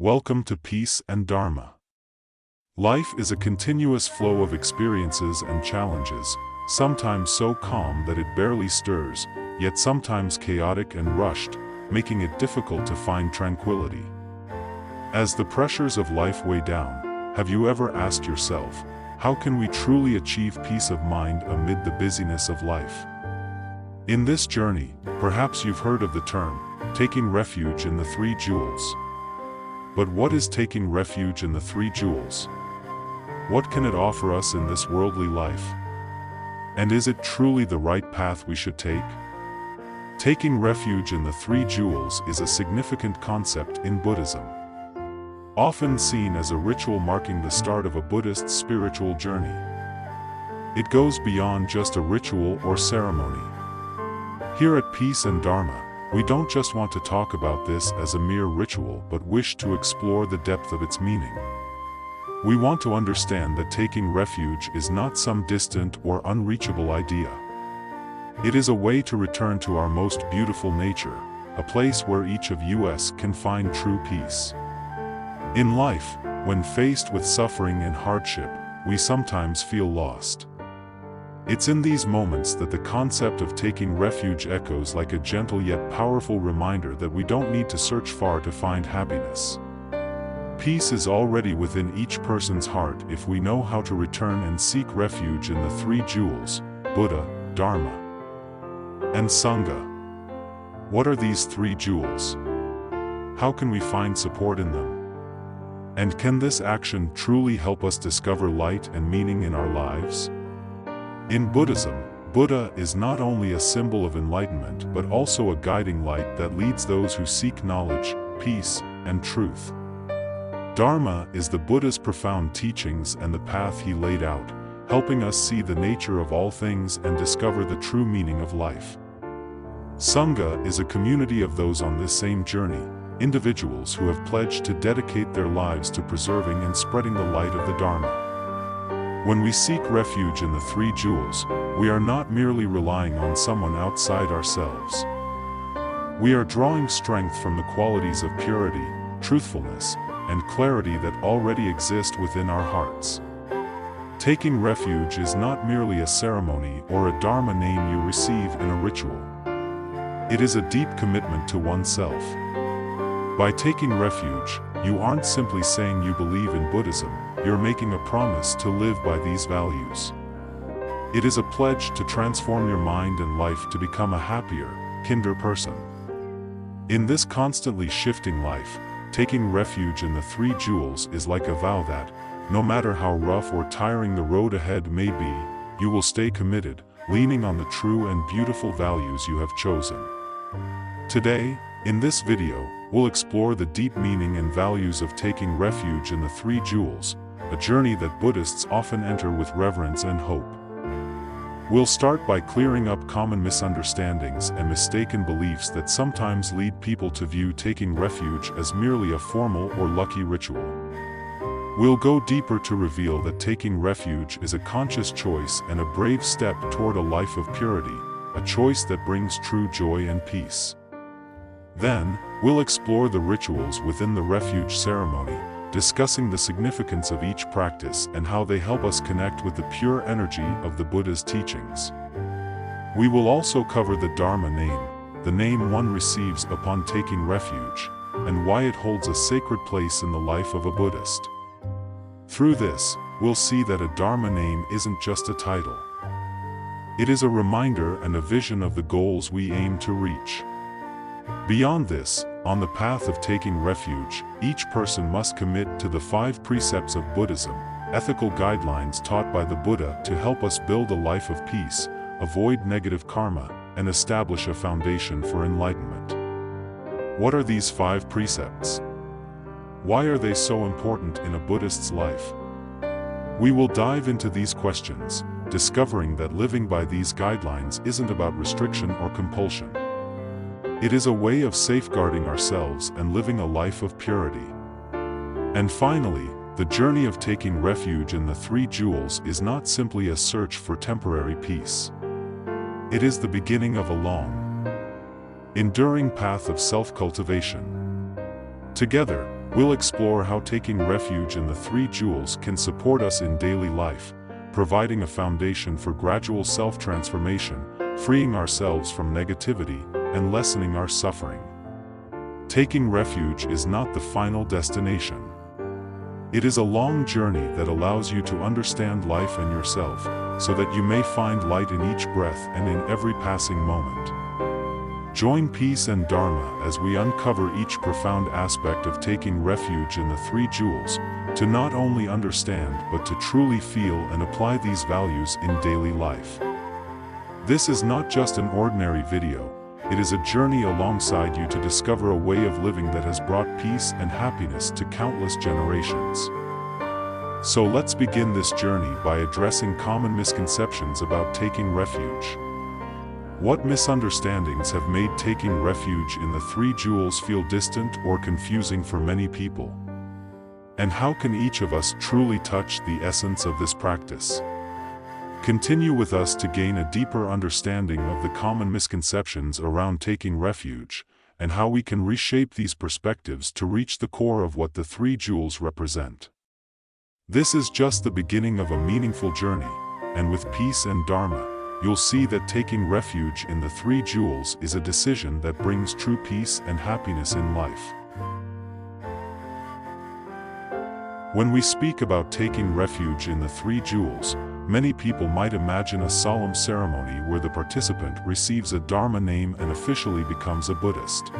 Welcome to Peace and Dharma. Life is a continuous flow of experiences and challenges, sometimes so calm that it barely stirs, yet sometimes chaotic and rushed, making it difficult to find tranquility. As the pressures of life weigh down, have you ever asked yourself, how can we truly achieve peace of mind amid the busyness of life? In this journey, perhaps you've heard of the term, taking refuge in the three jewels. But what is taking refuge in the three jewels? What can it offer us in this worldly life? And is it truly the right path we should take? Taking refuge in the three jewels is a significant concept in Buddhism. Often seen as a ritual marking the start of a Buddhist spiritual journey. It goes beyond just a ritual or ceremony. Here at Peace and Dharma, we don't just want to talk about this as a mere ritual but wish to explore the depth of its meaning. We want to understand that taking refuge is not some distant or unreachable idea. It is a way to return to our most beautiful nature, a place where each of us can find true peace. In life, when faced with suffering and hardship, we sometimes feel lost. It's in these moments that the concept of taking refuge echoes like a gentle yet powerful reminder that we don't need to search far to find happiness. Peace is already within each person's heart if we know how to return and seek refuge in the three jewels, Buddha, Dharma, and Sangha. What are these three jewels? How can we find support in them? And can this action truly help us discover light and meaning in our lives? In Buddhism, Buddha is not only a symbol of enlightenment but also a guiding light that leads those who seek knowledge, peace, and truth. Dharma is the Buddha's profound teachings and the path he laid out, helping us see the nature of all things and discover the true meaning of life. Sangha is a community of those on this same journey, individuals who have pledged to dedicate their lives to preserving and spreading the light of the Dharma. When we seek refuge in the three jewels, we are not merely relying on someone outside ourselves. We are drawing strength from the qualities of purity, truthfulness, and clarity that already exist within our hearts. Taking refuge is not merely a ceremony or a Dharma name you receive in a ritual. It is a deep commitment to oneself. By taking refuge, you aren't simply saying you believe in Buddhism, you're making a promise to live by these values. It is a pledge to transform your mind and life to become a happier, kinder person. In this constantly shifting life, taking refuge in the three jewels is like a vow that, no matter how rough or tiring the road ahead may be, you will stay committed, leaning on the true and beautiful values you have chosen. Today, in this video, we'll explore the deep meaning and values of taking refuge in the three jewels, a journey that Buddhists often enter with reverence and hope. We'll start by clearing up common misunderstandings and mistaken beliefs that sometimes lead people to view taking refuge as merely a formal or lucky ritual. We'll go deeper to reveal that taking refuge is a conscious choice and a brave step toward a life of purity, a choice that brings true joy and peace. Then, we'll explore the rituals within the refuge ceremony, discussing the significance of each practice and how they help us connect with the pure energy of the Buddha's teachings. We will also cover the Dharma name, the name one receives upon taking refuge, and why it holds a sacred place in the life of a Buddhist. Through this, we'll see that a Dharma name isn't just a title. It is a reminder and a vision of the goals we aim to reach. Beyond this, on the path of taking refuge, each person must commit to the 5 Precepts of Buddhism, ethical guidelines taught by the Buddha to help us build a life of peace, avoid negative karma, and establish a foundation for enlightenment. What are these 5 precepts? Why are they so important in a Buddhist's life? We will dive into these questions, discovering that living by these guidelines isn't about restriction or compulsion. It is a way of safeguarding ourselves and living a life of purity. And finally, the journey of taking refuge in the three jewels is not simply a search for temporary peace. It is the beginning of a long, enduring path of self-cultivation. Together, We'll explore how taking refuge in the three jewels can support us in daily life, providing a foundation for gradual self-transformation, freeing ourselves from negativity, and lessening our suffering. Taking refuge is not the final destination. It is a long journey that allows you to understand life and yourself, so that you may find light in each breath and in every passing moment. Join Peace and Dharma as we uncover each profound aspect of taking refuge in the three jewels, to not only understand but to truly feel and apply these values in daily life. This is not just an ordinary video, it is a journey alongside you to discover a way of living that has brought peace and happiness to countless generations. So let's begin this journey by addressing common misconceptions about taking refuge. What misunderstandings have made taking refuge in the three jewels feel distant or confusing for many people? And how can each of us truly touch the essence of this practice? Continue with us to gain a deeper understanding of the common misconceptions around taking refuge, and how we can reshape these perspectives to reach the core of what the three jewels represent. This is just the beginning of a meaningful journey, and with Peace and Dharma, you'll see that taking refuge in the three jewels is a decision that brings true peace and happiness in life. When we speak about taking refuge in the three jewels, many people might imagine a solemn ceremony where the participant receives a Dharma name and officially becomes a Buddhist.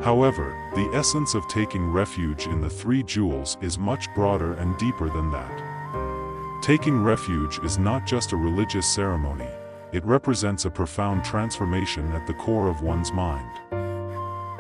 However, the essence of taking refuge in the three jewels is much broader and deeper than that. Taking refuge is not just a religious ceremony, it represents a profound transformation at the core of one's mind.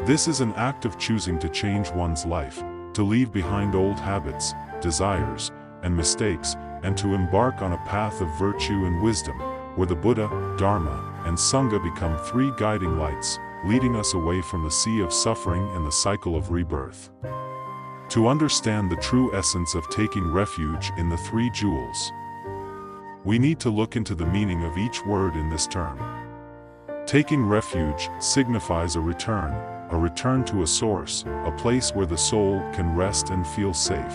This is an act of choosing to change one's life, to leave behind old habits, desires, and mistakes, and to embark on a path of virtue and wisdom, where the Buddha, Dharma, and Sangha become three guiding lights, leading us away from the sea of suffering and the cycle of rebirth. To understand the true essence of taking refuge in the three jewels, we need to look into the meaning of each word in this term. Taking refuge signifies a return to a source, a place where the soul can rest and feel safe.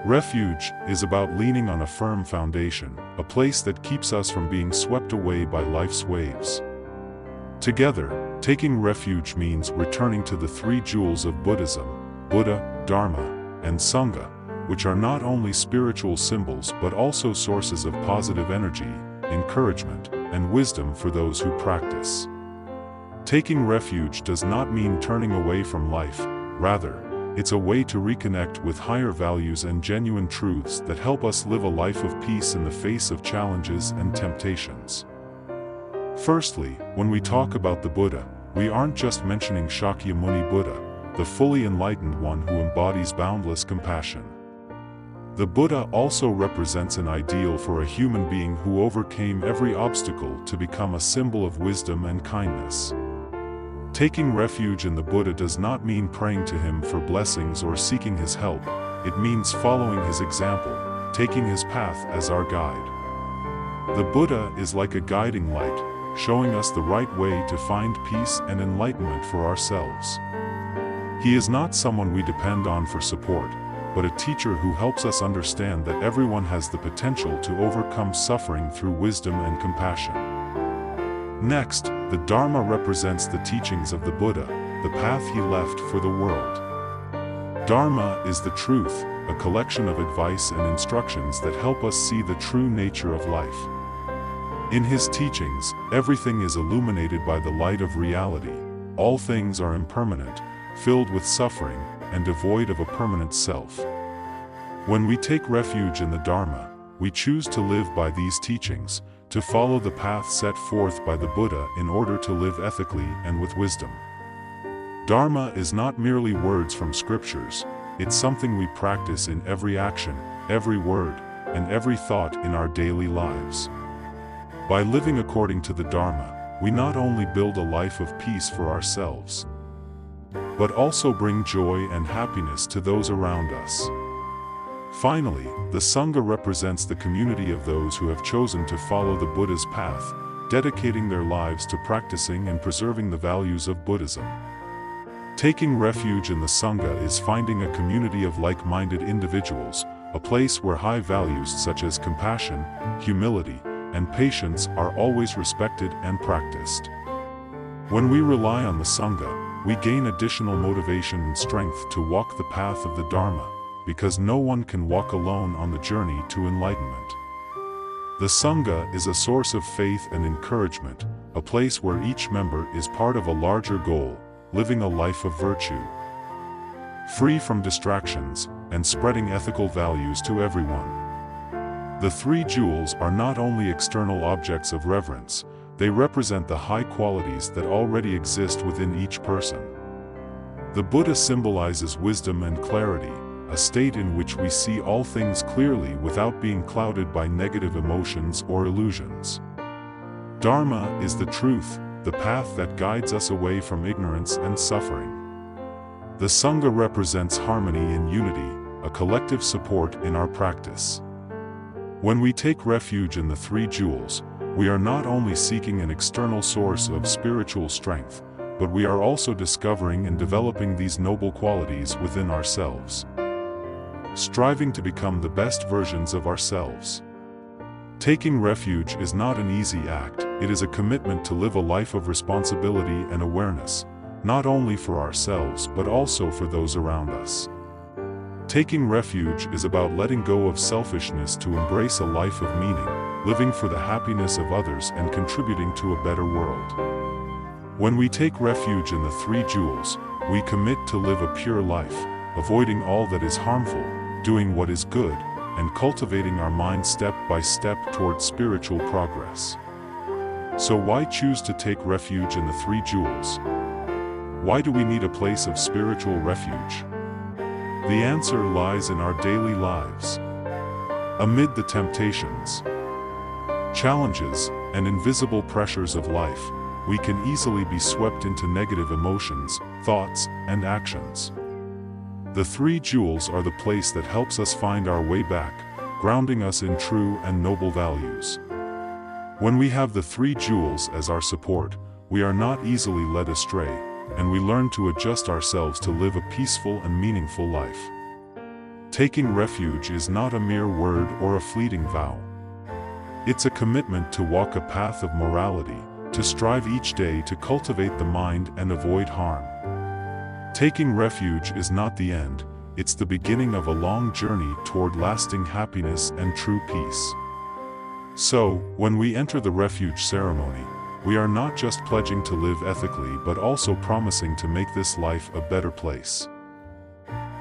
Refuge is about leaning on a firm foundation, a place that keeps us from being swept away by life's waves. Together, taking refuge means returning to the three jewels of Buddhism, Buddha, Dharma, and Sangha, which are not only spiritual symbols but also sources of positive energy, encouragement, and wisdom for those who practice. Taking refuge does not mean turning away from life, rather, it's a way to reconnect with higher values and genuine truths that help us live a life of peace in the face of challenges and temptations. Firstly, when we talk about the Buddha, we aren't just mentioning Shakyamuni Buddha, the fully enlightened one who embodies boundless compassion. The Buddha also represents an ideal for a human being who overcame every obstacle to become a symbol of wisdom and kindness. Taking refuge in the Buddha does not mean praying to him for blessings or seeking his help, it means following his example, taking his path as our guide. The Buddha is like a guiding light, showing us the right way to find peace and enlightenment for ourselves. He is not someone we depend on for support, but a teacher who helps us understand that everyone has the potential to overcome suffering through wisdom and compassion. Next, the Dharma represents the teachings of the Buddha, the path he left for the world. Dharma is the truth, a collection of advice and instructions that help us see the true nature of life. In his teachings, everything is illuminated by the light of reality. All things are impermanent, filled with suffering, and devoid of a permanent self. When we take refuge in the Dharma, we choose to live by these teachings, to follow the path set forth by the Buddha in order to live ethically and with wisdom. Dharma is not merely words from scriptures, it's something we practice in every action, every word, and every thought in our daily lives. By living according to the Dharma, we not only build a life of peace for ourselves, but also bring joy and happiness to those around us. Finally, the Sangha represents the community of those who have chosen to follow the Buddha's path, dedicating their lives to practicing and preserving the values of Buddhism. Taking refuge in the Sangha is finding a community of like-minded individuals, a place where high values such as compassion, humility, and patience are always respected and practiced. When we rely on the Sangha, we gain additional motivation and strength to walk the path of the Dharma, because no one can walk alone on the journey to enlightenment. The Sangha is a source of faith and encouragement, a place where each member is part of a larger goal, living a life of virtue, free from distractions, and spreading ethical values to everyone. The three jewels are not only external objects of reverence, they represent the high qualities that already exist within each person. The Buddha symbolizes wisdom and clarity, a state in which we see all things clearly without being clouded by negative emotions or illusions. Dharma is the truth, the path that guides us away from ignorance and suffering. The Sangha represents harmony and unity, a collective support in our practice. When we take refuge in the three jewels, we are not only seeking an external source of spiritual strength, but we are also discovering and developing these noble qualities within ourselves, striving to become the best versions of ourselves. Taking refuge is not an easy act, it is a commitment to live a life of responsibility and awareness, not only for ourselves but also for those around us. Taking refuge is about letting go of selfishness to embrace a life of meaning, living for the happiness of others and contributing to a better world. When we take refuge in the three jewels, we commit to live a pure life, avoiding all that is harmful, doing what is good, and cultivating our mind step by step toward spiritual progress. So why choose to take refuge in the three jewels? Why do we need a place of spiritual refuge? The answer lies in our daily lives. Amid the temptations, challenges, and invisible pressures of life, we can easily be swept into negative emotions, thoughts, and actions. The three jewels are the place that helps us find our way back, grounding us in true and noble values. When we have the three jewels as our support, we are not easily led astray, and we learn to adjust ourselves to live a peaceful and meaningful life. Taking refuge is not a mere word or a fleeting vow. It's a commitment to walk a path of morality, to strive each day to cultivate the mind and avoid harm. Taking refuge is not the end, it's the beginning of a long journey toward lasting happiness and true peace. So, when we enter the refuge ceremony, we are not just pledging to live ethically but also promising to make this life a better place.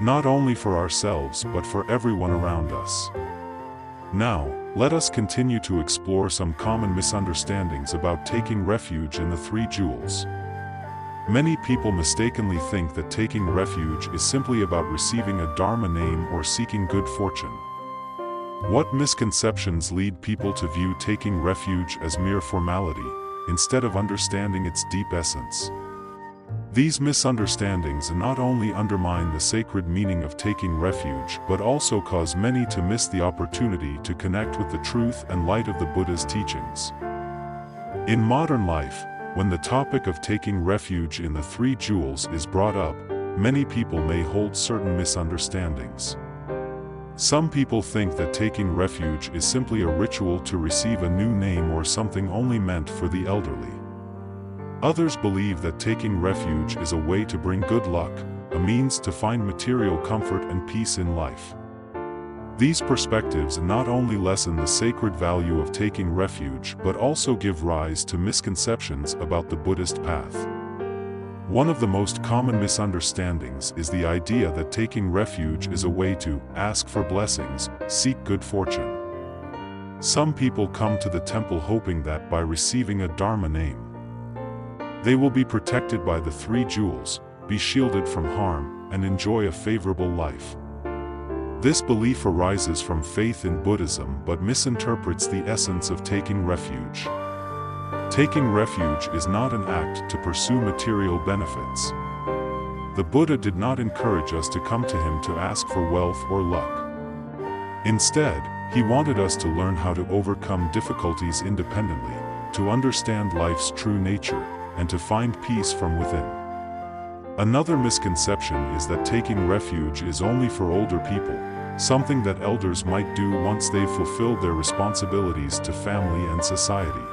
Not only for ourselves but for everyone around us. Now, let us continue to explore some common misunderstandings about taking refuge in the three jewels. Many people mistakenly think that taking refuge is simply about receiving a Dharma name or seeking good fortune. What misconceptions lead people to view taking refuge as mere formality, instead of understanding its deep essence? These misunderstandings not only undermine the sacred meaning of taking refuge but also cause many to miss the opportunity to connect with the truth and light of the Buddha's teachings. In modern life, when the topic of taking refuge in the three jewels is brought up, many people may hold certain misunderstandings. Some people think that taking refuge is simply a ritual to receive a new name or something only meant for the elderly. Others believe that taking refuge is a way to bring good luck, a means to find material comfort and peace in life. These perspectives not only lessen the sacred value of taking refuge but also give rise to misconceptions about the Buddhist path. One of the most common misunderstandings is the idea that taking refuge is a way to ask for blessings, seek good fortune. Some people come to the temple hoping that by receiving a Dharma name, they will be protected by the three jewels, be shielded from harm, and enjoy a favorable life. This belief arises from faith in Buddhism but misinterprets the essence of taking refuge. Taking refuge is not an act to pursue material benefits. The Buddha did not encourage us to come to him to ask for wealth or luck. Instead, he wanted us to learn how to overcome difficulties independently, to understand life's true nature, and to find peace from within. Another misconception is that taking refuge is only for older people, something that elders might do once they've fulfilled their responsibilities to family and society.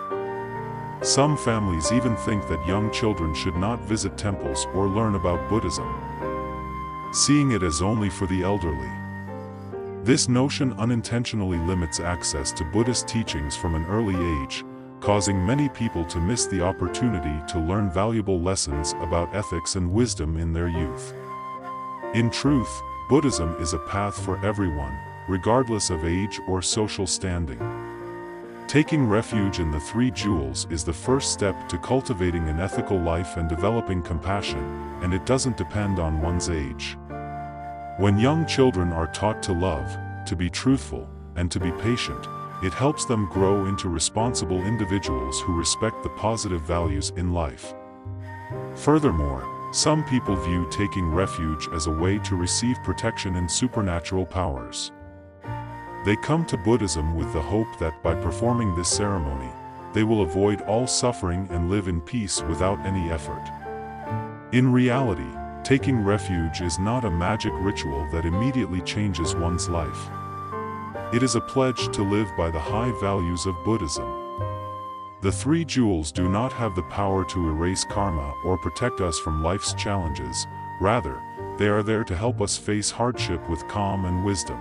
Some families even think that young children should not visit temples or learn about Buddhism, seeing it as only for the elderly. This notion unintentionally limits access to Buddhist teachings from an early age, causing many people to miss the opportunity to learn valuable lessons about ethics and wisdom in their youth. In truth, Buddhism is a path for everyone, regardless of age or social standing. Taking refuge in the Three Jewels is the first step to cultivating an ethical life and developing compassion, and it doesn't depend on one's age. When young children are taught to love, to be truthful, and to be patient, it helps them grow into responsible individuals who respect the positive values in life. Furthermore, some people view taking refuge as a way to receive protection and supernatural powers. They come to Buddhism with the hope that by performing this ceremony, they will avoid all suffering and live in peace without any effort. In reality, taking refuge is not a magic ritual that immediately changes one's life. It is a pledge to live by the high values of Buddhism. The Three Jewels do not have the power to erase karma or protect us from life's challenges. Rather, they are there to help us face hardship with calm and wisdom.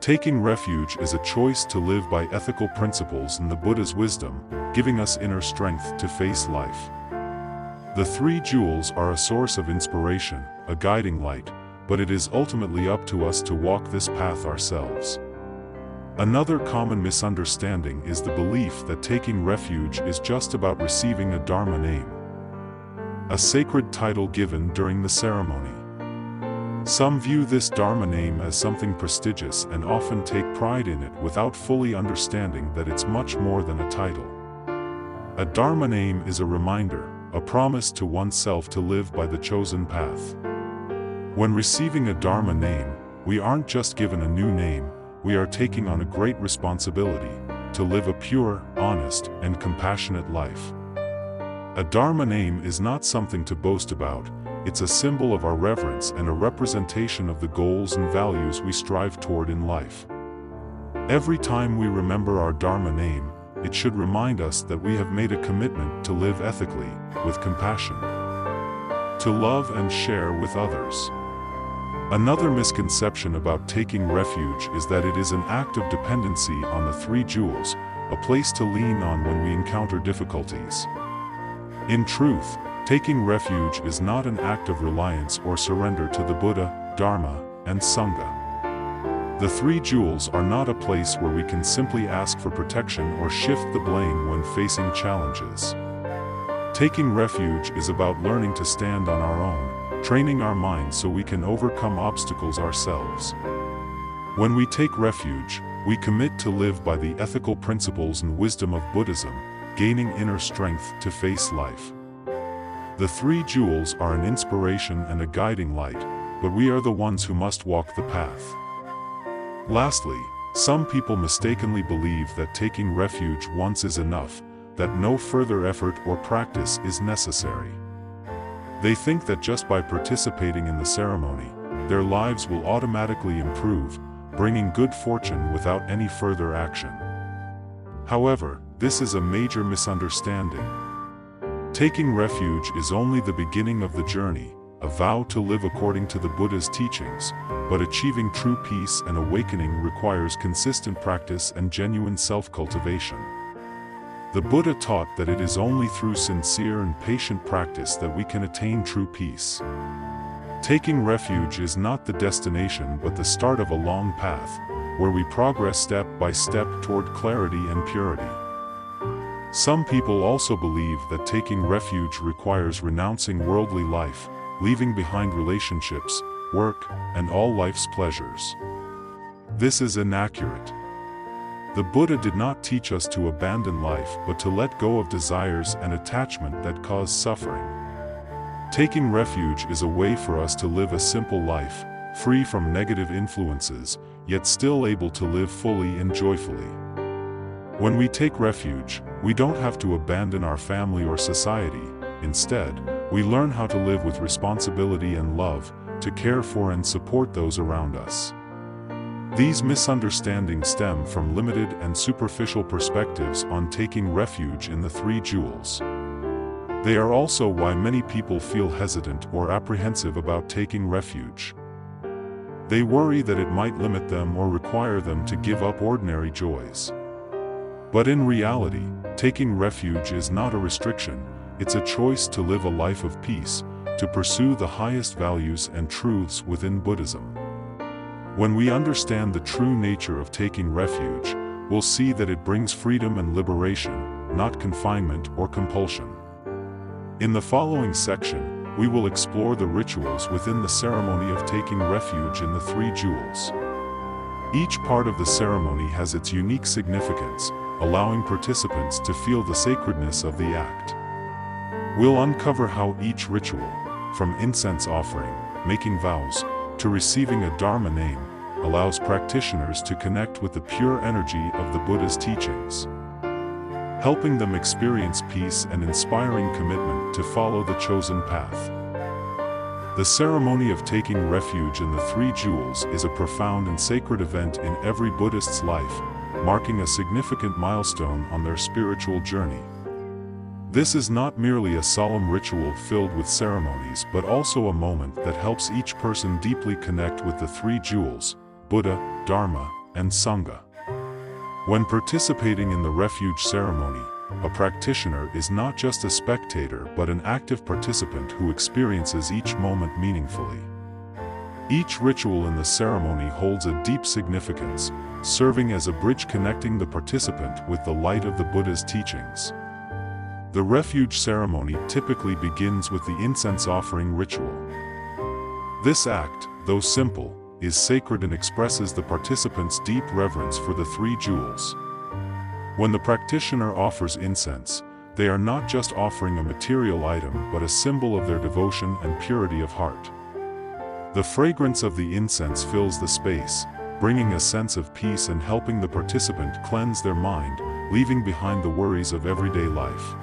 Taking refuge is a choice to live by ethical principles and the Buddha's wisdom, giving us inner strength to face life. The Three Jewels are a source of inspiration, a guiding light, but it is ultimately up to us to walk this path ourselves. Another common misunderstanding is the belief that taking refuge is just about receiving a Dharma name, a sacred title given during the ceremony. Some view this Dharma name as something prestigious and often take pride in it without fully understanding that it's much more than a title. A Dharma name is a reminder, a promise to oneself to live by the chosen path. When receiving a Dharma name, we aren't just given a new name, we are taking on a great responsibility to live a pure, honest, and compassionate life. A Dharma name is not something to boast about, it's a symbol of our reverence and a representation of the goals and values we strive toward in life. Every time we remember our Dharma name, it should remind us that we have made a commitment to live ethically, with compassion, to love and share with others. Another misconception about taking refuge is that it is an act of dependency on the Three Jewels, a place to lean on when we encounter difficulties. In truth, taking refuge is not an act of reliance or surrender to the Buddha, Dharma, and Sangha. The Three Jewels are not a place where we can simply ask for protection or shift the blame when facing challenges. Taking refuge is about learning to stand on our own, training our minds so we can overcome obstacles ourselves. When we take refuge, we commit to live by the ethical principles and wisdom of Buddhism, gaining inner strength to face life. The Three Jewels are an inspiration and a guiding light, but we are the ones who must walk the path. Lastly, some people mistakenly believe that taking refuge once is enough, that no further effort or practice is necessary. They think that just by participating in the ceremony, their lives will automatically improve, bringing good fortune without any further action. However, this is a major misunderstanding. Taking refuge is only the beginning of the journey, a vow to live according to the Buddha's teachings, but achieving true peace and awakening requires consistent practice and genuine self-cultivation. The Buddha taught that it is only through sincere and patient practice that we can attain true peace. Taking refuge is not the destination but the start of a long path, where we progress step by step toward clarity and purity. Some people also believe that taking refuge requires renouncing worldly life, leaving behind relationships, work, and all life's pleasures. This is inaccurate. The Buddha did not teach us to abandon life but to let go of desires and attachment that cause suffering. Taking refuge is a way for us to live a simple life, free from negative influences, yet still able to live fully and joyfully. When we take refuge, we don't have to abandon our family or society. Instead, We learn how to live with responsibility and love, to care for and support those around us. These misunderstandings stem from limited and superficial perspectives on taking refuge in the three jewels. They are also why many people feel hesitant or apprehensive about taking refuge. They worry that it might limit them or require them to give up ordinary joys. But in reality, taking refuge is not a restriction, it's a choice to live a life of peace, to pursue the highest values and truths within Buddhism. When we understand the true nature of taking refuge, we'll see that it brings freedom and liberation, not confinement or compulsion. In the following section, we will explore the rituals within the ceremony of taking refuge in the three jewels. Each part of the ceremony has its unique significance, allowing participants to feel the sacredness of the act. We'll uncover how each ritual, from incense offering, making vows, to receiving a Dharma name, allows practitioners to connect with the pure energy of the Buddha's teachings, helping them experience peace and inspiring commitment to follow the chosen path. The ceremony of taking refuge in the three jewels is a profound and sacred event in every Buddhist's life, marking a significant milestone on their spiritual journey. This is not merely a solemn ritual filled with ceremonies but also a moment that helps each person deeply connect with the three jewels, Buddha, Dharma, and Sangha. When participating in the refuge ceremony, a practitioner is not just a spectator but an active participant who experiences each moment meaningfully. Each ritual in the ceremony holds a deep significance, serving as a bridge connecting the participant with the light of the Buddha's teachings. The refuge ceremony typically begins with the incense offering ritual. This act, though simple, is sacred and expresses the participants' deep reverence for the three jewels. When the practitioner offers incense, they are not just offering a material item but a symbol of their devotion and purity of heart. The fragrance of the incense fills the space, bringing a sense of peace and helping the participant cleanse their mind, leaving behind the worries of everyday life.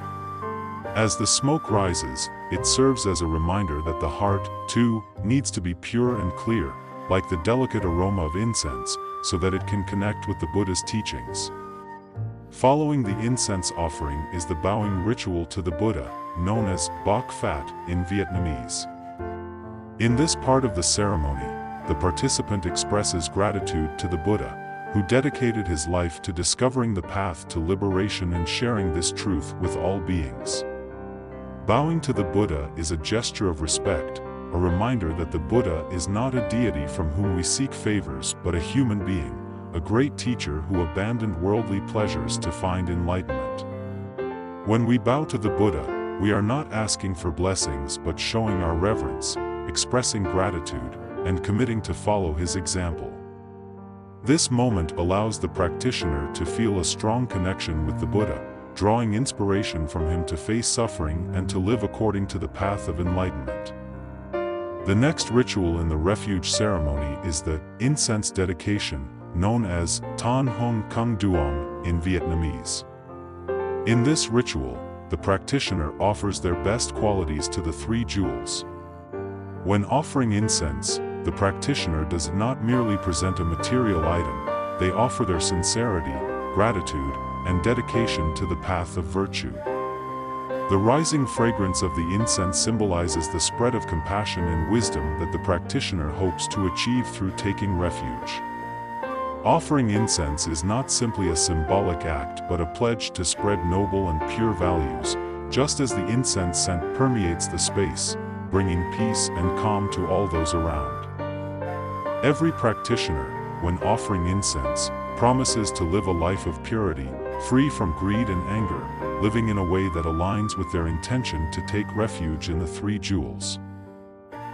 As the smoke rises, it serves as a reminder that the heart, too, needs to be pure and clear, like the delicate aroma of incense, so that it can connect with the Buddha's teachings. Following the incense offering is the bowing ritual to the Buddha, known as Bok Phat in Vietnamese. In this part of the ceremony, the participant expresses gratitude to the Buddha, who dedicated his life to discovering the path to liberation and sharing this truth with all beings. Bowing to the Buddha is a gesture of respect, a reminder that the Buddha is not a deity from whom we seek favors but a human being, a great teacher who abandoned worldly pleasures to find enlightenment. When we bow to the Buddha, we are not asking for blessings but showing our reverence, expressing gratitude, and committing to follow his example. This moment allows the practitioner to feel a strong connection with the Buddha, drawing inspiration from him to face suffering and to live according to the path of enlightenment. The next ritual in the refuge ceremony is the incense dedication, known as Tan Hong Kung Duong in Vietnamese. In this ritual, the practitioner offers their best qualities to the three jewels. When offering incense, the practitioner does not merely present a material item, they offer their sincerity, gratitude, and dedication to the path of virtue. The rising fragrance of the incense symbolizes the spread of compassion and wisdom that the practitioner hopes to achieve through taking refuge. Offering incense is not simply a symbolic act but a pledge to spread noble and pure values, just as the incense scent permeates the space, bringing peace and calm to all those around. Every practitioner, when offering incense, promises to live a life of purity, free from greed and anger, living in a way that aligns with their intention to take refuge in the three jewels.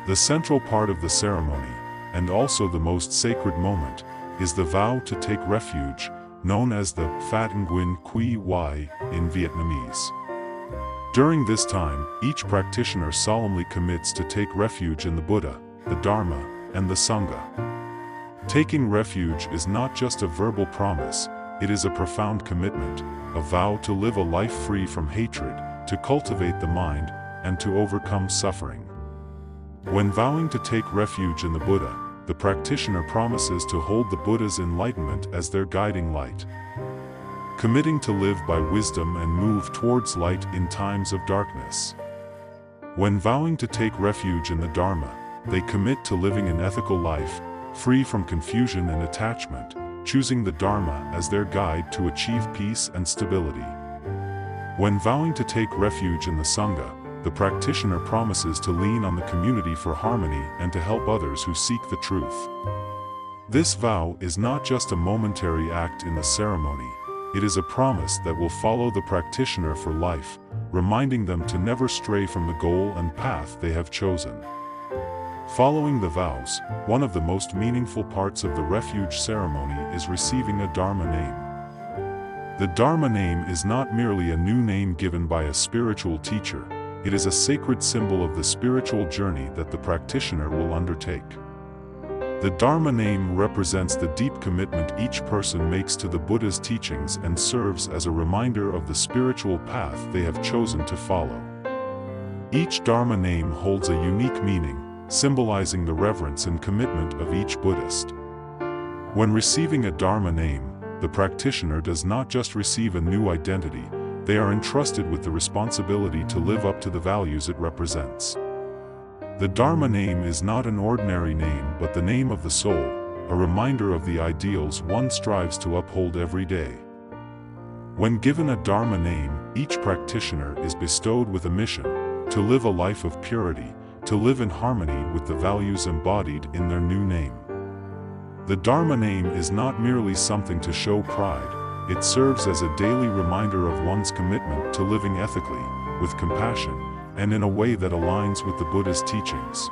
The central part of the ceremony, and also the most sacred moment, is the vow to take refuge, known as the Phat Nguyen Quy Y in Vietnamese. During this time, each practitioner solemnly commits to take refuge in the Buddha, the Dharma, and the Sangha. Taking refuge is not just a verbal promise, it is a profound commitment, a vow to live a life free from hatred, to cultivate the mind, and to overcome suffering. When vowing to take refuge in the Buddha, the practitioner promises to hold the Buddha's enlightenment as their guiding light, committing to live by wisdom and move towards light in times of darkness. When vowing to take refuge in the Dharma, they commit to living an ethical life, free from confusion and attachment, choosing the Dharma as their guide to achieve peace and stability. When vowing to take refuge in the Sangha, the practitioner promises to lean on the community for harmony and to help others who seek the truth. This vow is not just a momentary act in the ceremony, it is a promise that will follow the practitioner for life, reminding them to never stray from the goal and path they have chosen. Following the vows, one of the most meaningful parts of the refuge ceremony is receiving a Dharma name. The Dharma name is not merely a new name given by a spiritual teacher, it is a sacred symbol of the spiritual journey that the practitioner will undertake. The Dharma name represents the deep commitment each person makes to the Buddha's teachings and serves as a reminder of the spiritual path they have chosen to follow. Each Dharma name holds a unique meaning, symbolizing the reverence and commitment of each Buddhist. When receiving a Dharma name, the practitioner does not just receive a new identity, they are entrusted with the responsibility to live up to the values it represents. The Dharma name is not an ordinary name but the name of the soul, a reminder of the ideals one strives to uphold every day. When given a Dharma name, each practitioner is bestowed with a mission, to live a life of purity, to live in harmony with the values embodied in their new name. The Dharma name is not merely something to show pride, it serves as a daily reminder of one's commitment to living ethically, with compassion, and in a way that aligns with the Buddha's teachings.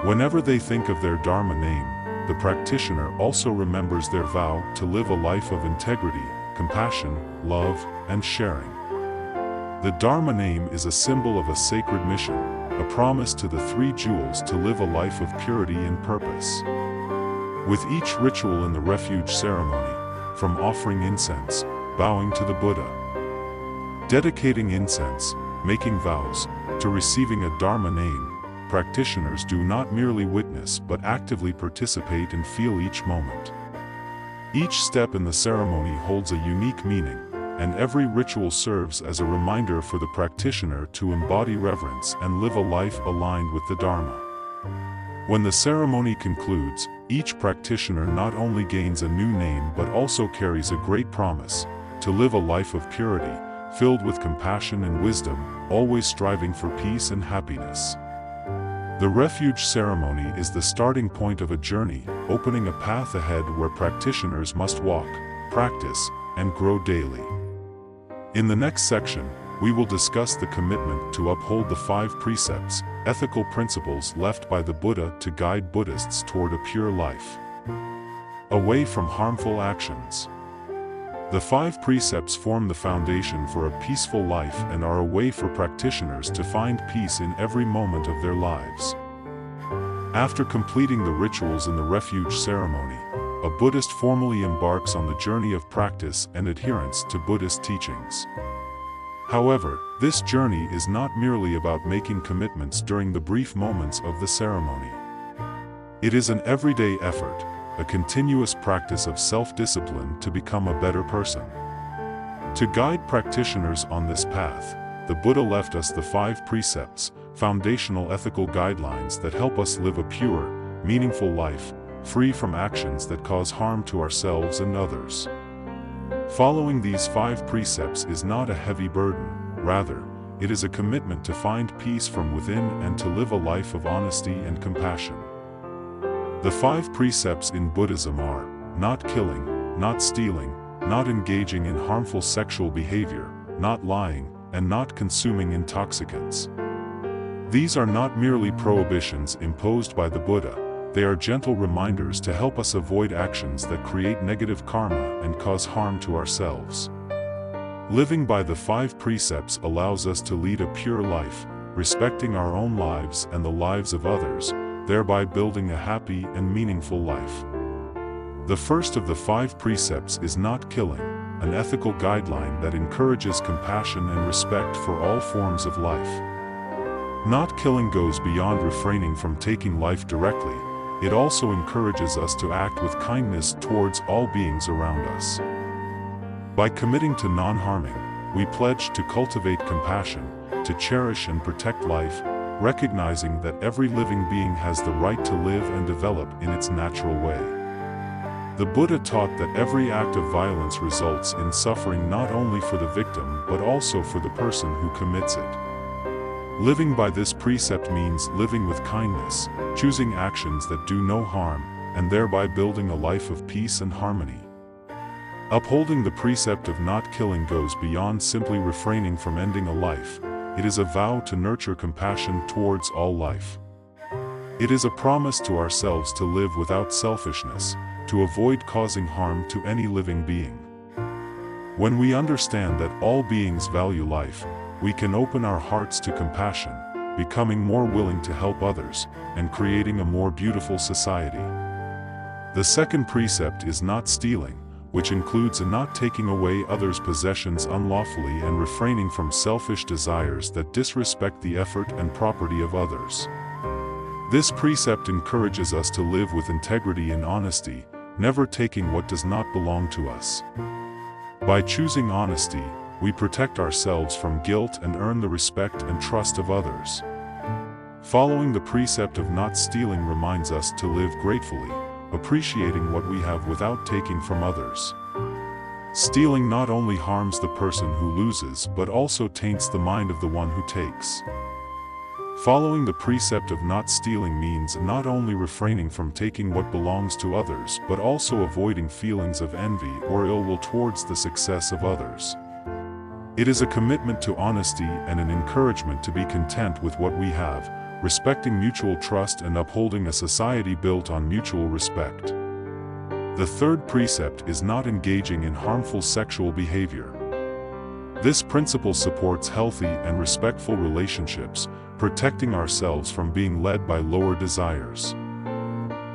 Whenever they think of their Dharma name, the practitioner also remembers their vow to live a life of integrity, compassion, love, and sharing. The Dharma name is a symbol of a sacred mission, a promise to the three jewels to live a life of purity and purpose. With each ritual in the refuge ceremony, from offering incense, bowing to the Buddha, dedicating incense, making vows, to receiving a Dharma name, practitioners do not merely witness but actively participate and feel each moment. Each step in the ceremony holds a unique meaning, and every ritual serves as a reminder for the practitioner to embody reverence and live a life aligned with the Dharma. When the ceremony concludes, each practitioner not only gains a new name but also carries a great promise, to live a life of purity, filled with compassion and wisdom, always striving for peace and happiness. The refuge ceremony is the starting point of a journey, opening a path ahead where practitioners must walk, practice, and grow daily. In the next section, we will discuss the commitment to uphold the 5 precepts, ethical principles left by the Buddha to guide Buddhists toward a pure life, away from harmful actions. The 5 precepts form the foundation for a peaceful life and are a way for practitioners to find peace in every moment of their lives. After completing the rituals in the refuge ceremony, a Buddhist formally embarks on the journey of practice and adherence to Buddhist teachings. However, this journey is not merely about making commitments during the brief moments of the ceremony. It is an everyday effort, a continuous practice of self-discipline to become a better person. To guide practitioners on this path, the Buddha left us the 5 precepts, foundational ethical guidelines that help us live a pure, meaningful life, free from actions that cause harm to ourselves and others. Following these 5 precepts is not a heavy burden, rather, it is a commitment to find peace from within and to live a life of honesty and compassion. The 5 precepts in Buddhism are, not killing, not stealing, not engaging in harmful sexual behavior, not lying, and not consuming intoxicants. These are not merely prohibitions imposed by the Buddha, they are gentle reminders to help us avoid actions that create negative karma and cause harm to ourselves. Living by the 5 precepts allows us to lead a pure life, respecting our own lives and the lives of others, thereby building a happy and meaningful life. The first of the 5 precepts is not killing, an ethical guideline that encourages compassion and respect for all forms of life. Not killing goes beyond refraining from taking life directly. It also encourages us to act with kindness towards all beings around us. By committing to non-harming, we pledge to cultivate compassion, to cherish and protect life, recognizing that every living being has the right to live and develop in its natural way. The Buddha taught that every act of violence results in suffering not only for the victim but also for the person who commits it. Living by this precept means living with kindness, choosing actions that do no harm, and thereby building a life of peace and harmony. Upholding the precept of not killing goes beyond simply refraining from ending a life. It is a vow to nurture compassion towards all life. It is a promise to ourselves to live without selfishness, to avoid causing harm to any living being. When we understand that all beings value life, we can open our hearts to compassion, becoming more willing to help others, and creating a more beautiful society. The second precept is not stealing, which includes not taking away others' possessions unlawfully and refraining from selfish desires that disrespect the effort and property of others. This precept encourages us to live with integrity and honesty, never taking what does not belong to us. By choosing honesty, we protect ourselves from guilt and earn the respect and trust of others. Following the precept of not stealing reminds us to live gratefully, appreciating what we have without taking from others. Stealing not only harms the person who loses but also taints the mind of the one who takes. Following the precept of not stealing means not only refraining from taking what belongs to others but also avoiding feelings of envy or ill will towards the success of others. It is a commitment to honesty and an encouragement to be content with what we have, respecting mutual trust and upholding a society built on mutual respect. The third precept is not engaging in harmful sexual behavior. This principle supports healthy and respectful relationships, protecting ourselves from being led by lower desires.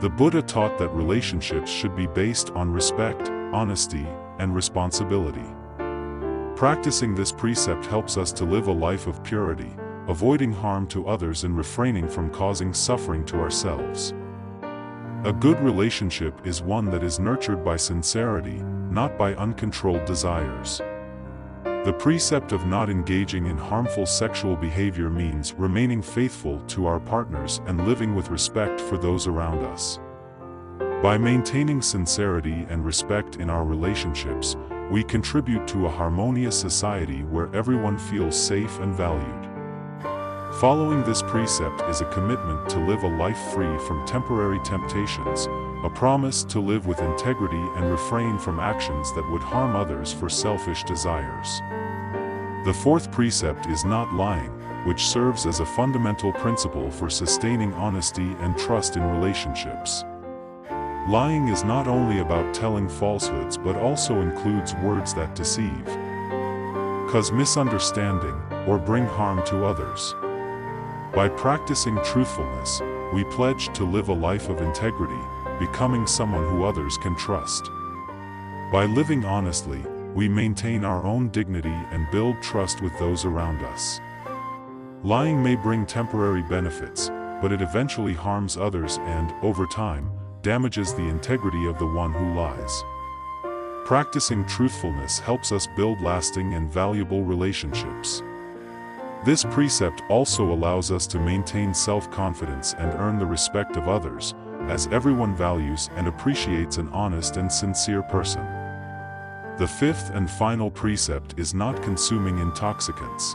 The Buddha taught that relationships should be based on respect, honesty, and responsibility. Practicing this precept helps us to live a life of purity, avoiding harm to others and refraining from causing suffering to ourselves. A good relationship is one that is nurtured by sincerity, not by uncontrolled desires. The precept of not engaging in harmful sexual behavior means remaining faithful to our partners and living with respect for those around us. By maintaining sincerity and respect in our relationships, we contribute to a harmonious society where everyone feels safe and valued. Following this precept is a commitment to live a life free from temporary temptations, a promise to live with integrity and refrain from actions that would harm others for selfish desires. The fourth precept is not lying, which serves as a fundamental principle for sustaining honesty and trust in relationships. Lying is not only about telling falsehoods but also includes words that deceive, cause misunderstanding, or bring harm to others. By practicing truthfulness, we pledge to live a life of integrity, becoming someone who others can trust. By living honestly, we maintain our own dignity and build trust with those around us. Lying may bring temporary benefits, but it eventually harms others and, over time, damages the integrity of the one who lies. Practicing truthfulness helps us build lasting and valuable relationships. This precept also allows us to maintain self-confidence and earn the respect of others, as everyone values and appreciates an honest and sincere person. The fifth and final precept is not consuming intoxicants.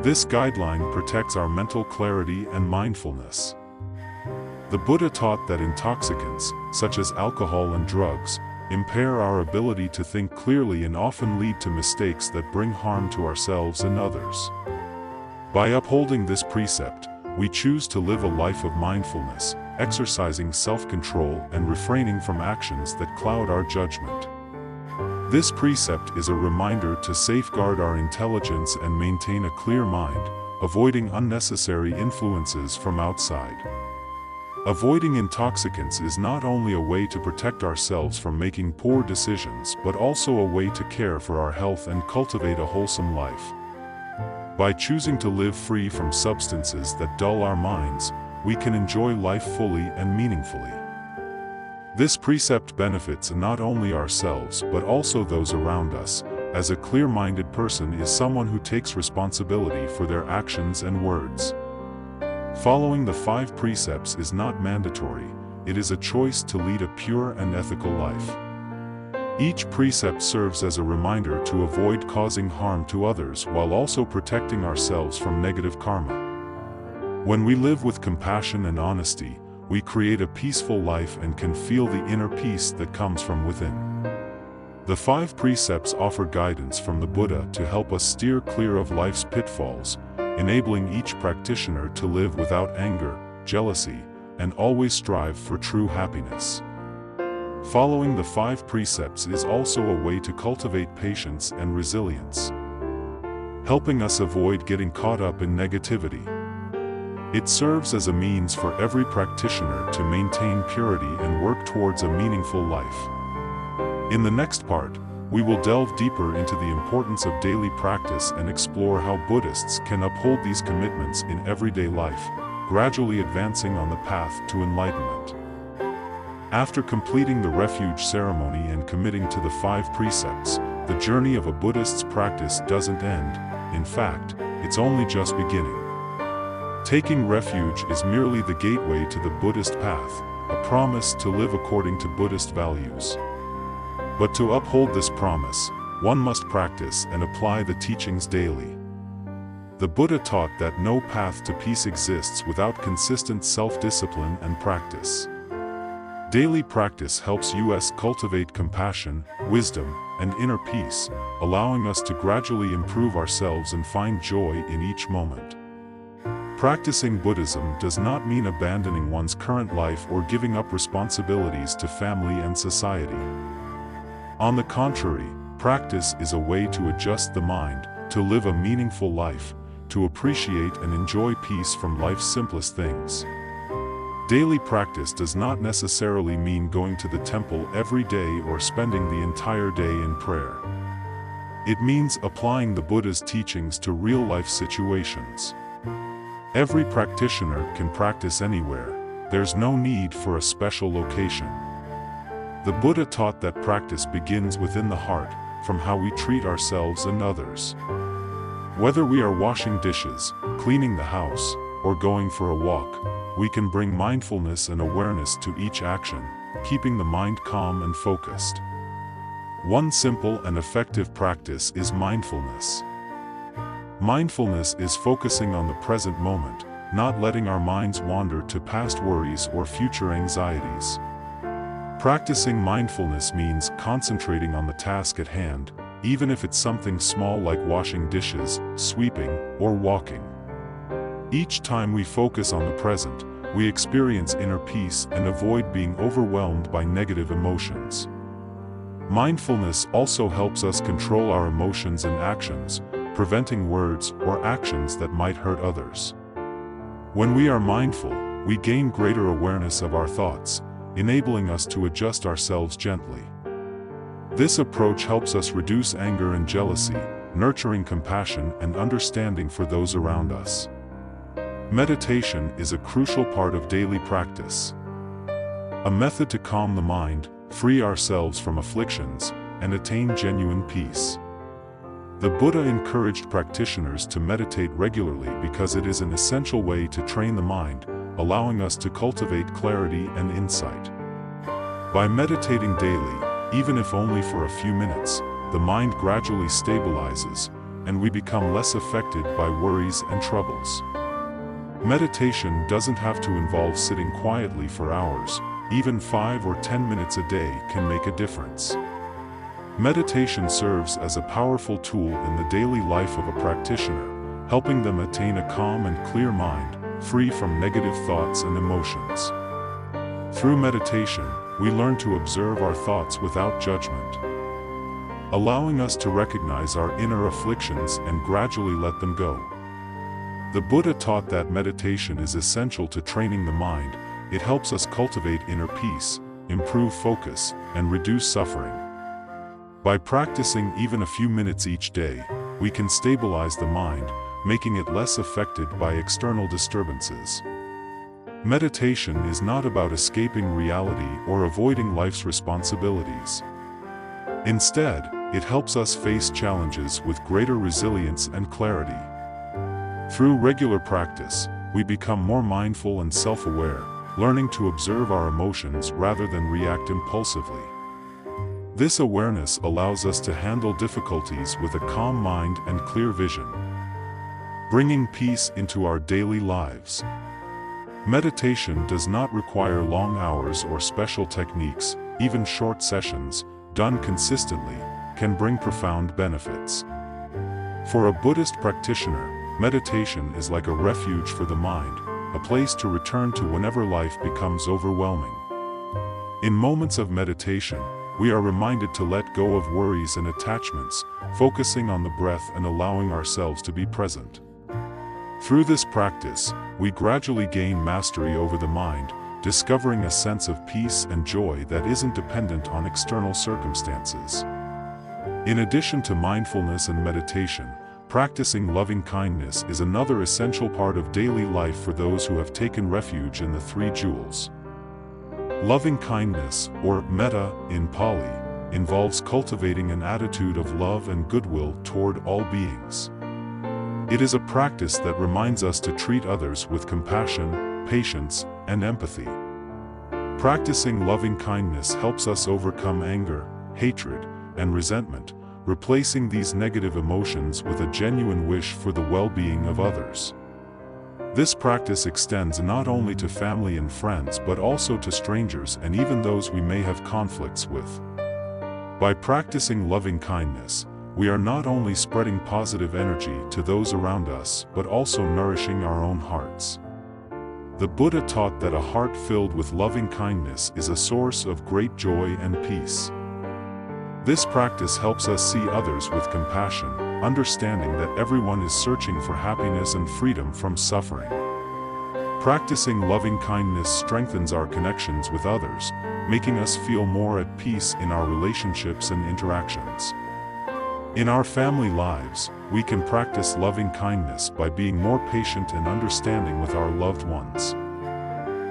This guideline protects our mental clarity and mindfulness. The Buddha taught that intoxicants, such as alcohol and drugs, impair our ability to think clearly and often lead to mistakes that bring harm to ourselves and others. By upholding this precept, we choose to live a life of mindfulness, exercising self-control and refraining from actions that cloud our judgment. This precept is a reminder to safeguard our intelligence and maintain a clear mind, avoiding unnecessary influences from outside. Avoiding intoxicants is not only a way to protect ourselves from making poor decisions but also a way to care for our health and cultivate a wholesome life. By choosing to live free from substances that dull our minds, we can enjoy life fully and meaningfully. This precept benefits not only ourselves but also those around us, as a clear-minded person is someone who takes responsibility for their actions and words. Following the 5 precepts is not mandatory, it is a choice to lead a pure and ethical life. Each precept serves as a reminder to avoid causing harm to others while also protecting ourselves from negative karma. When we live with compassion and honesty, we create a peaceful life and can feel the inner peace that comes from within. The 5 precepts offer guidance from the Buddha to help us steer clear of life's pitfalls, enabling each practitioner to live without anger, jealousy, and always strive for true happiness. Following the 5 precepts is also a way to cultivate patience and resilience, helping us avoid getting caught up in negativity. It serves as a means for every practitioner to maintain purity and work towards a meaningful life. In the next part, we will delve deeper into the importance of daily practice and explore how Buddhists can uphold these commitments in everyday life, gradually advancing on the path to enlightenment. After completing the Refuge ceremony and committing to the 5 precepts, the journey of a Buddhist's practice doesn't end. In fact, it's only just beginning. Taking refuge is merely the gateway to the Buddhist path, a promise to live according to Buddhist values. But to uphold this promise, one must practice and apply the teachings daily. The Buddha taught that no path to peace exists without consistent self-discipline and practice. Daily practice helps us cultivate compassion, wisdom, and inner peace, allowing us to gradually improve ourselves and find joy in each moment. Practicing Buddhism does not mean abandoning one's current life or giving up responsibilities to family and society. On the contrary, practice is a way to adjust the mind, to live a meaningful life, to appreciate and enjoy peace from life's simplest things. Daily practice does not necessarily mean going to the temple every day or spending the entire day in prayer. It means applying the Buddha's teachings to real-life situations. Every practitioner can practice anywhere. There's no need for a special location. The Buddha taught that practice begins within the heart, from how we treat ourselves and others. Whether we are washing dishes, cleaning the house, or going for a walk, we can bring mindfulness and awareness to each action, keeping the mind calm and focused. One simple and effective practice is mindfulness. Mindfulness is focusing on the present moment, not letting our minds wander to past worries or future anxieties. Practicing mindfulness means concentrating on the task at hand, even if it's something small like washing dishes, sweeping, or walking. Each time we focus on the present, we experience inner peace and avoid being overwhelmed by negative emotions. Mindfulness also helps us control our emotions and actions, preventing words or actions that might hurt others. When we are mindful, we gain greater awareness of our thoughts, enabling us to adjust ourselves gently. This approach helps us reduce anger and jealousy, nurturing compassion and understanding for those around us. Meditation is a crucial part of daily practice. A method to calm the mind, free ourselves from afflictions, and attain genuine peace. The Buddha encouraged practitioners to meditate regularly because it is an essential way to train the mind, allowing us to cultivate clarity and insight. By meditating daily, even if only for a few minutes, the mind gradually stabilizes, and we become less affected by worries and troubles. Meditation doesn't have to involve sitting quietly for hours. Even 5 or 10 minutes a day can make a difference. Meditation serves as a powerful tool in the daily life of a practitioner, helping them attain a calm and clear mind, free from negative thoughts and emotions. Through meditation, we learn to observe our thoughts without judgment, allowing us to recognize our inner afflictions and gradually let them go. The Buddha taught that meditation is essential to training the mind. It helps us cultivate inner peace, improve focus, and reduce suffering. By practicing even a few minutes each day, we can stabilize the mind, making it less affected by external disturbances. Meditation is not about escaping reality or avoiding life's responsibilities. Instead, it helps us face challenges with greater resilience and clarity. Through regular practice, we become more mindful and self-aware, learning to observe our emotions rather than react impulsively. This awareness allows us to handle difficulties with a calm mind and clear vision, bringing peace into our daily lives. Meditation does not require long hours or special techniques. Even short sessions, done consistently, can bring profound benefits. For a Buddhist practitioner, meditation is like a refuge for the mind, a place to return to whenever life becomes overwhelming. In moments of meditation, we are reminded to let go of worries and attachments, focusing on the breath and allowing ourselves to be present. Through this practice, we gradually gain mastery over the mind, discovering a sense of peace and joy that isn't dependent on external circumstances. In addition to mindfulness and meditation, practicing loving-kindness is another essential part of daily life for those who have taken refuge in the three jewels. Loving-kindness, or metta in Pali, involves cultivating an attitude of love and goodwill toward all beings. It is a practice that reminds us to treat others with compassion, patience, and empathy. Practicing loving-kindness helps us overcome anger, hatred, and resentment, replacing these negative emotions with a genuine wish for the well-being of others. This practice extends not only to family and friends but also to strangers and even those we may have conflicts with. By practicing loving-kindness, we are not only spreading positive energy to those around us but also nourishing our own hearts. The Buddha taught that a heart filled with loving-kindness is a source of great joy and peace. This practice helps us see others with compassion, understanding that everyone is searching for happiness and freedom from suffering. Practicing loving-kindness strengthens our connections with others, making us feel more at peace in our relationships and interactions. In our family lives, we can practice loving-kindness by being more patient and understanding with our loved ones.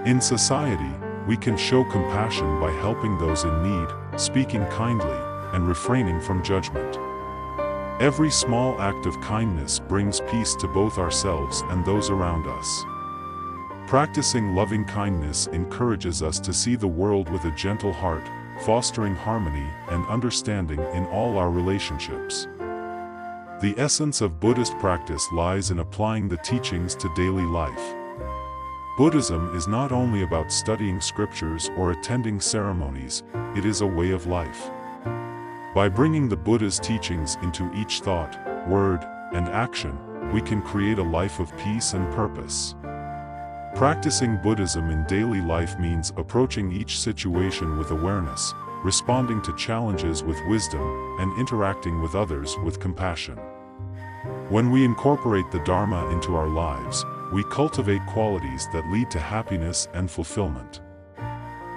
In society, we can show compassion by helping those in need, speaking kindly, and refraining from judgment. Every small act of kindness brings peace to both ourselves and those around us. Practicing loving-kindness encourages us to see the world with a gentle heart, fostering harmony and understanding in all our relationships. The essence of Buddhist practice lies in applying the teachings to daily life. Buddhism is not only about studying scriptures or attending ceremonies, it is a way of life. By bringing the Buddha's teachings into each thought, word, and action, we can create a life of peace and purpose. Practicing Buddhism in daily life means approaching each situation with awareness, responding to challenges with wisdom, and interacting with others with compassion. When we incorporate the Dharma into our lives, we cultivate qualities that lead to happiness and fulfillment.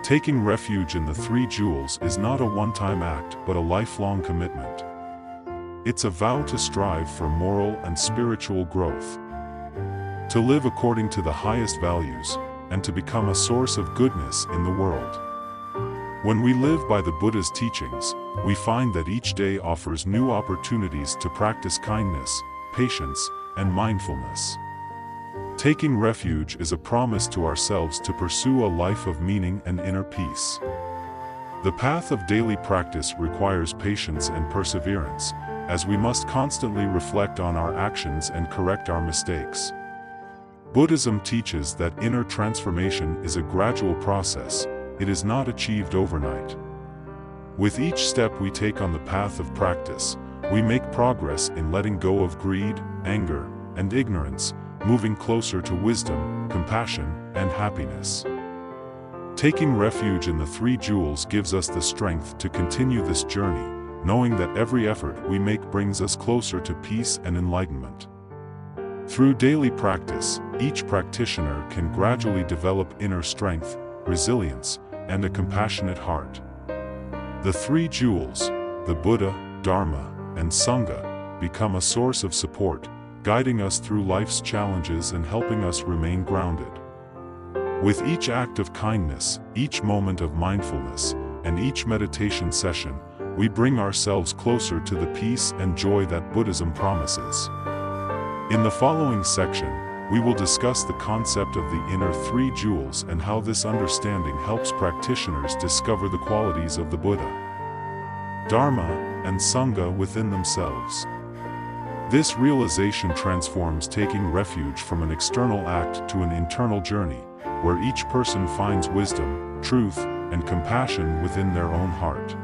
Taking refuge in the three jewels is not a one-time act but a lifelong commitment. It's a vow to strive for moral and spiritual growth, to live according to the highest values, and to become a source of goodness in the world. When we live by the Buddha's teachings, we find that each day offers new opportunities to practice kindness, patience, and mindfulness. Taking refuge is a promise to ourselves to pursue a life of meaning and inner peace. The path of daily practice requires patience and perseverance, as we must constantly reflect on our actions and correct our mistakes. Buddhism teaches that inner transformation is a gradual process. It is not achieved overnight. With each step we take on the path of practice, we make progress in letting go of greed, anger, and ignorance, moving closer to wisdom, compassion, and happiness. Taking refuge in the three jewels gives us the strength to continue this journey, knowing that every effort we make brings us closer to peace and enlightenment. Through daily practice, each practitioner can gradually develop inner strength, resilience, and a compassionate heart. The three jewels, the Buddha, Dharma, and Sangha, become a source of support, guiding us through life's challenges and helping us remain grounded. With each act of kindness, each moment of mindfulness, and each meditation session, we bring ourselves closer to the peace and joy that Buddhism promises. In the following section, we will discuss the concept of the inner three jewels and how this understanding helps practitioners discover the qualities of the Buddha, Dharma, and Sangha within themselves. This realization transforms taking refuge from an external act to an internal journey, where each person finds wisdom, truth, and compassion within their own heart.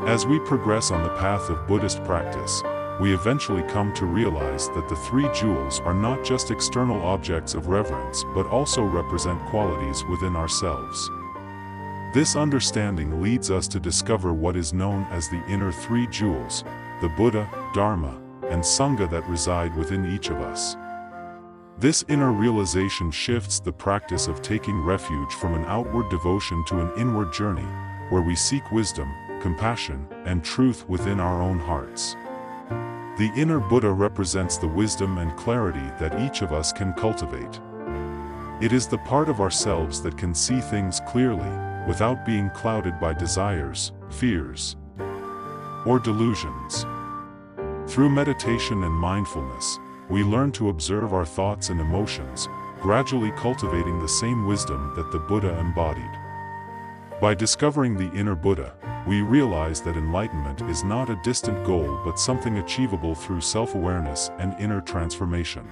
As we progress on the path of Buddhist practice, we eventually come to realize that the three jewels are not just external objects of reverence but also represent qualities within ourselves. This understanding leads us to discover what is known as the inner three jewels, the Buddha, Dharma, and Sangha that reside within each of us. This inner realization shifts the practice of taking refuge from an outward devotion to an inward journey, where we seek wisdom, compassion, and truth within our own hearts. The inner Buddha represents the wisdom and clarity that each of us can cultivate. It is the part of ourselves that can see things clearly, without being clouded by desires, fears, or delusions. Through meditation and mindfulness, we learn to observe our thoughts and emotions, gradually cultivating the same wisdom that the Buddha embodied. By discovering the inner Buddha, we realize that enlightenment is not a distant goal but something achievable through self-awareness and inner transformation.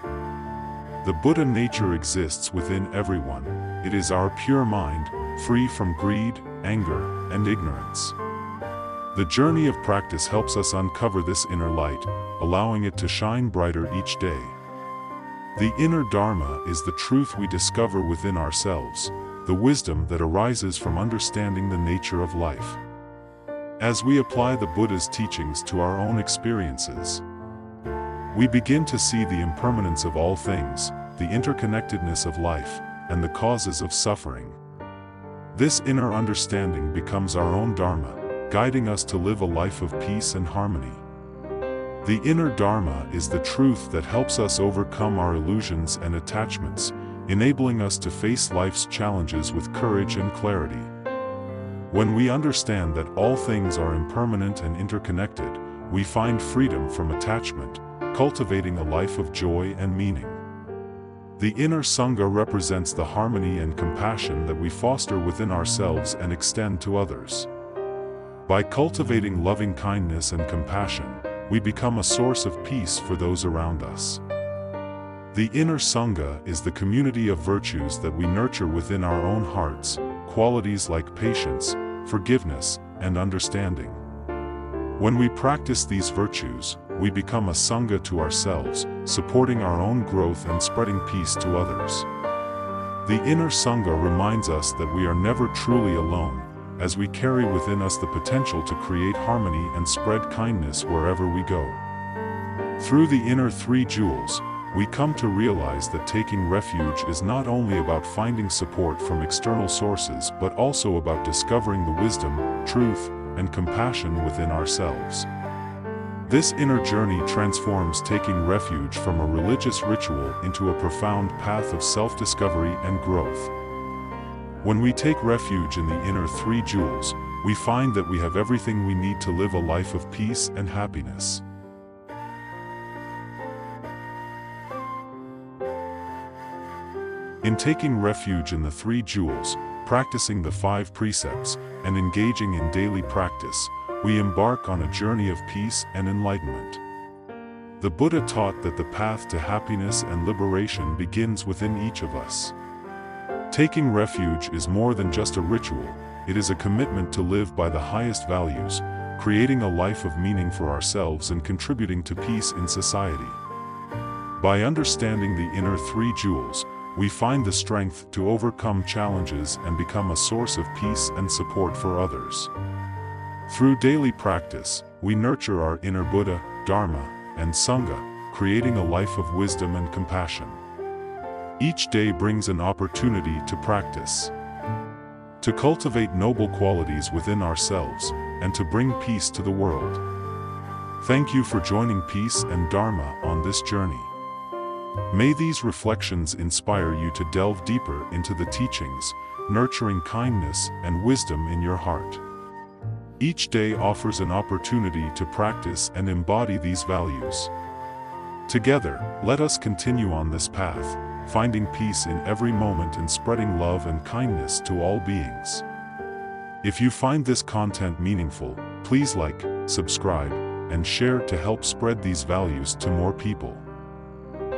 The Buddha nature exists within everyone. It is our pure mind, free from greed, anger, and ignorance. The journey of practice helps us uncover this inner light, allowing it to shine brighter each day. The inner Dharma is the truth we discover within ourselves, the wisdom that arises from understanding the nature of life. As we apply the Buddha's teachings to our own experiences, we begin to see the impermanence of all things, the interconnectedness of life, and the causes of suffering. This inner understanding becomes our own Dharma, guiding us to live a life of peace and harmony. The inner Dharma is the truth that helps us overcome our illusions and attachments, enabling us to face life's challenges with courage and clarity. When we understand that all things are impermanent and interconnected, we find freedom from attachment, cultivating a life of joy and meaning. The inner Sangha represents the harmony and compassion that we foster within ourselves and extend to others. By cultivating loving kindness and compassion, we become a source of peace for those around us. The inner Sangha is the community of virtues that we nurture within our own hearts, qualities like patience, forgiveness, and understanding. When we practice these virtues, we become a Sangha to ourselves, supporting our own growth and spreading peace to others. The inner Sangha reminds us that we are never truly alone, as we carry within us the potential to create harmony and spread kindness wherever we go. Through the inner three jewels, we come to realize that taking refuge is not only about finding support from external sources but also about discovering the wisdom, truth, and compassion within ourselves. This inner journey transforms taking refuge from a religious ritual into a profound path of self-discovery and growth. When we take refuge in the inner three jewels, we find that we have everything we need to live a life of peace and happiness. In taking refuge in the three jewels, practicing the 5 precepts, and engaging in daily practice, we embark on a journey of peace and enlightenment. The Buddha taught that the path to happiness and liberation begins within each of us. Taking refuge is more than just a ritual, it is a commitment to live by the highest values, creating a life of meaning for ourselves and contributing to peace in society. By understanding the inner three jewels, we find the strength to overcome challenges and become a source of peace and support for others. Through daily practice, we nurture our inner Buddha, Dharma, and Sangha, creating a life of wisdom and compassion. Each day brings an opportunity to practice, to cultivate noble qualities within ourselves, and to bring peace to the world. Thank you for joining Peace and Dharma on this journey. May these reflections inspire you to delve deeper into the teachings, nurturing kindness and wisdom in your heart. Each day offers an opportunity to practice and embody these values. Together, let us continue on this path, finding peace in every moment and spreading love and kindness to all beings. If you find this content meaningful, please like, subscribe, and share to help spread these values to more people.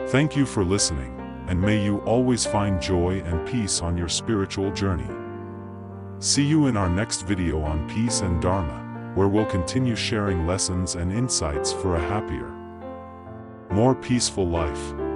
Thank you for listening, and may you always find joy and peace on your spiritual journey. See you in our next video on Peace and Dharma, where we'll continue sharing lessons and insights for a happier, more peaceful life.